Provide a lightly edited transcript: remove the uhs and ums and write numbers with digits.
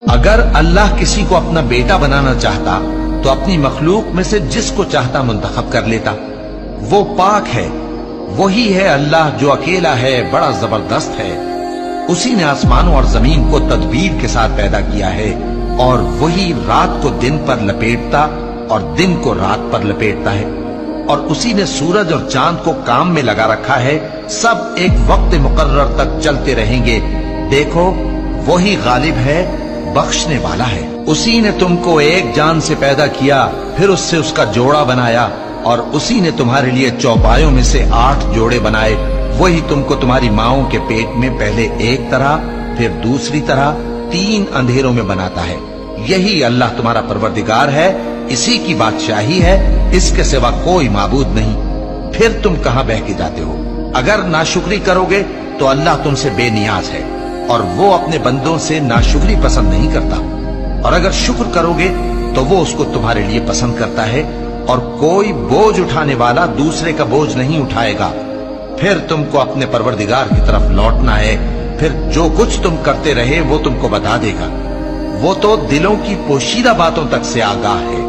اگر اللہ کسی کو اپنا بیٹا بنانا چاہتا تو اپنی مخلوق میں سے جس کو چاہتا منتخب کر لیتا۔ وہ پاک ہے، وہی ہے اللہ جو اکیلا ہے، بڑا زبردست ہے۔ اسی نے آسمانوں اور زمین کو تدبیر کے ساتھ پیدا کیا ہے، اور وہی رات کو دن پر لپیٹتا اور دن کو رات پر لپیٹتا ہے، اور اسی نے سورج اور چاند کو کام میں لگا رکھا ہے، سب ایک وقت مقرر تک چلتے رہیں گے۔ دیکھو وہی غالب ہے، بخشنے والا ہے۔ اسی نے تم کو ایک جان سے پیدا کیا، پھر اس سے اس کا جوڑا بنایا، اور اسی نے تمہارے لیے چوپایوں میں سے 8 جوڑے بنائے۔ وہی تم کو تمہاری ماؤں کے پیٹ میں پہلے ایک طرح پھر دوسری طرح 3 اندھیروں میں بناتا ہے۔ یہی اللہ تمہارا پروردگار ہے، اسی کی بادشاہی ہے، اس کے سوا کوئی معبود نہیں۔ پھر تم کہاں بہہ کے جاتے ہو؟ اگر ناشکری کرو گے تو اللہ تم سے بے نیاز ہے، اور وہ اپنے بندوں سے ناشکری پسند نہیں کرتا، اور اگر شکر کرو گے تو وہ اس کو تمہارے لیے پسند کرتا ہے، اور کوئی بوجھ اٹھانے والا دوسرے کا بوجھ نہیں اٹھائے گا۔ پھر تم کو اپنے پروردگار کی طرف لوٹنا ہے، پھر جو کچھ تم کرتے رہے وہ تم کو بتا دے گا۔ وہ تو دلوں کی پوشیدہ باتوں تک سے آگاہ ہے۔